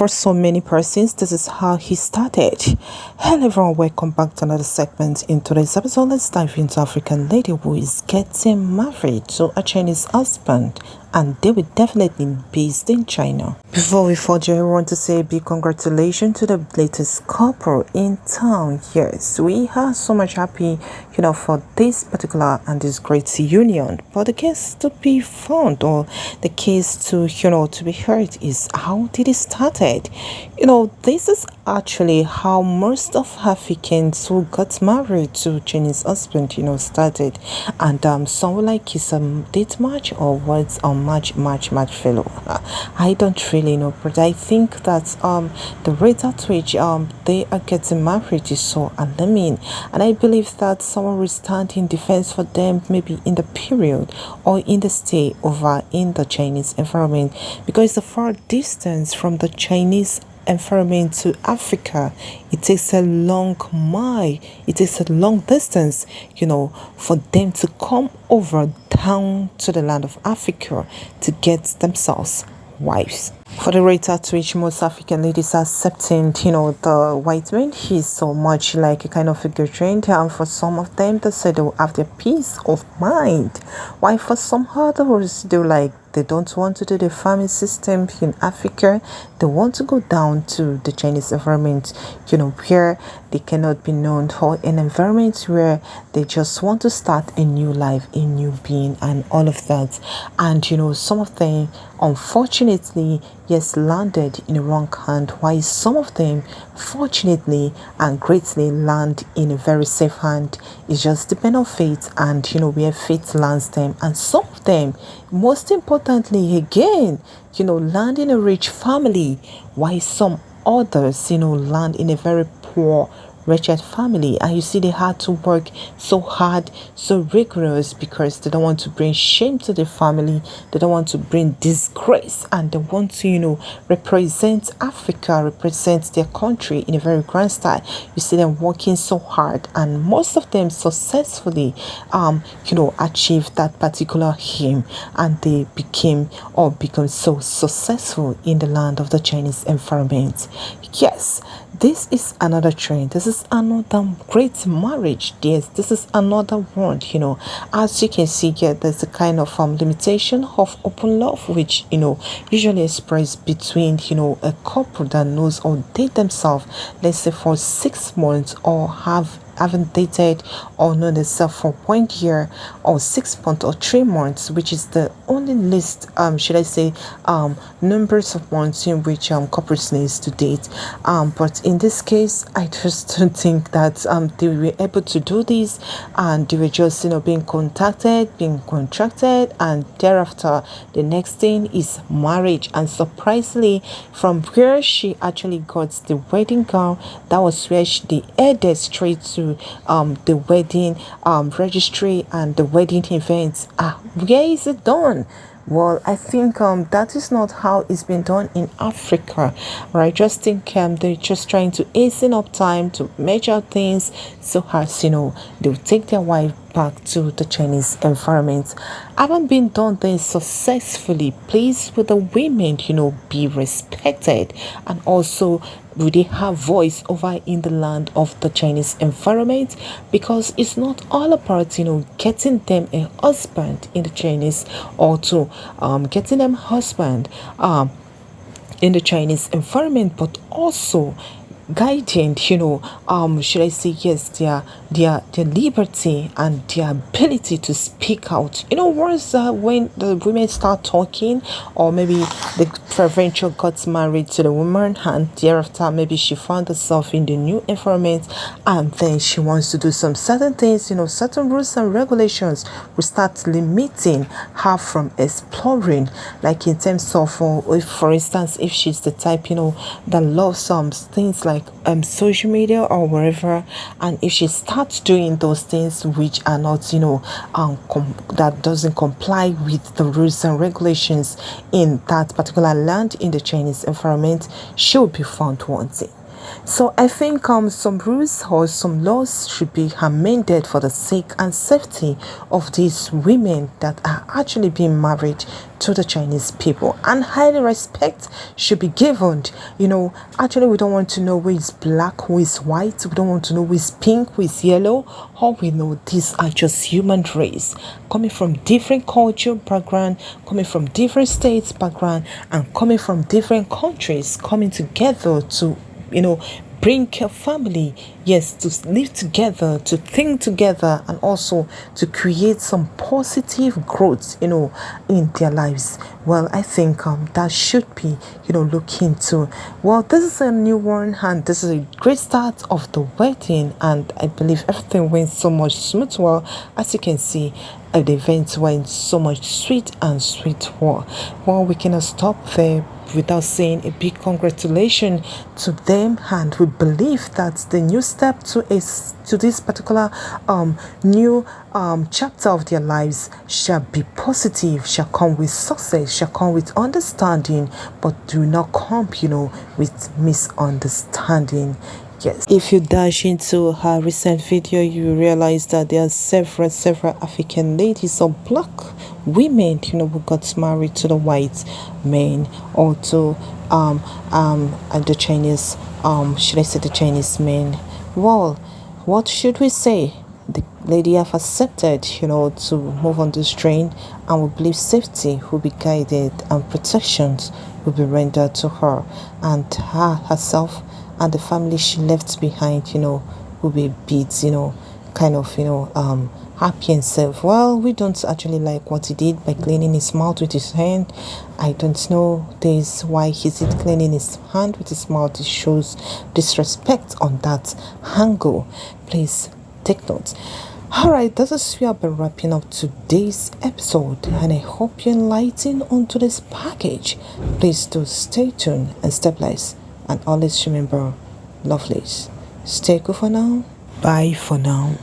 For so many persons, this is how he started. Hello everyone, welcome back to another segment. In today's episode, let's dive into African lady who is getting married to a Chinese husband, and they will definitely be based in China. Before we forge, I want to say a big congratulations to the latest couple in town. Yes, we are so much happy, for this particular and this great union. But the case to be found, or the case to, to be heard, is how did it started? This is actually how most of Africans who got married to Chinese husband, started. And some like is date match or was match fellow. I don't really know, but I think that the rate at which they are getting married is so alarming, and I believe that someone will stand in defense for them, maybe in the period or in the stay over in the Chinese environment, because the far distance from the Chinese environment to Africa, it takes a long mile, it takes a long distance, for them to come over down to the land of Africa to get themselves wives. For the rate at which most African ladies are accepting, the white man, he's so much like a kind of figure trend, and for some of them, they say they'll have their peace of mind. While for some others, they don't want to do the farming system in Africa. They want to go down to the Chinese environment, where they cannot be known for an environment where they just want to start a new life, a new being, and all of that. And, some of them, unfortunately, yes, landed in the wrong hand, while some of them, fortunately and greatly, land in a very safe hand. It's just depend on fate and, where fate lands them. And some of them, most importantly, again, land in a rich family, while some others, land in a very poor, wretched family. And you see, they had to work so hard, so rigorous, because they don't want to bring shame to the family, they don't want to bring disgrace, and they want to, represent Africa, represent their country in a very grand style. You see them working so hard, and most of them successfully achieved that particular aim, and they become so successful in the land of the Chinese environment. Yes, this is another trend. This is another great marriage. Yes, this is another one. As you can see here, there's a kind of limitation of open love, which usually expressed between a couple that knows or date themselves, let's say for 6 months, or haven't dated or known themselves for 1 year or 6 months or 3 months, which is the only list, should I say, numbers of months in which couples needs to date. But in this case, I just don't think that they were able to do this, and they were just being contacted, being contracted, and thereafter the next thing is marriage. And surprisingly, from where she actually got the wedding gown, that was where they headed straight to the wedding registry and the wedding events. Where is it done? Well, I think that is not how it's been done in Africa, right? Just think they're just trying to hasten up time to measure things, so as they'll take their wife back to the Chinese environment. Haven't been done this successfully. Please, with the women, be respected, and also will they have voice over in the land of the Chinese environment, because it's not all about getting them a husband in the Chinese, or to getting them husband in the Chinese environment, but also guiding, should I say, yes, their liberty and their ability to speak out. Once when the women start talking, or maybe the provincial got married to the woman, and thereafter maybe she found herself in the new environment, and then she wants to do some certain things, certain rules and regulations will start limiting her from exploring, like in terms of, if, for instance, if she's the type, that loves some things like social media or wherever, and if she starts doing those things which are not that doesn't comply with the rules and regulations in that particular land in the Chinese environment, she will be found wanting. So I think some rules or some laws should be amended for the sake and safety of these women that are actually being married to the Chinese people, and highly respect should be given. Actually, we don't want to know who is black, who is white. We don't want to know who is pink, who is yellow. All we know, these are just human race coming from different cultural background, coming from different states background, and coming from different countries, coming together to bring a family, yes, to live together, to think together, and also to create some positive growth in their lives. Well, I think that should be looked into. Well, this is a new one, and this is a great start of the wedding, and I believe everything went so much smooth. Well, as you can see, the event went so much sweet and sweet. Well, we cannot stop there without saying a big congratulations to them, and we believe that the new step to this particular new chapter of their lives shall be positive, shall come with success, shall come with understanding, but do not come with misunderstanding. Yes. If you dash into her recent video, you realize that there are several African ladies or black women, who got married to the white men, or to and the Chinese should I say the Chinese men. Well, what should we say? The lady have accepted, to move on this train, and we believe safety will be guided and protections will be rendered to her and herself, and the family she left behind, will be beats, kind of, happy and safe. Well, we don't actually like what he did by cleaning his mouth with his hand. I don't know this why he's cleaning his hand with his mouth. It shows disrespect on that angle. Please take note. Alright, this is where I've been wrapping up today's episode, and I hope you're enlightened onto this package. Please do stay tuned and stay blessed, and always remember, lovelies, stay cool for now. Bye for now.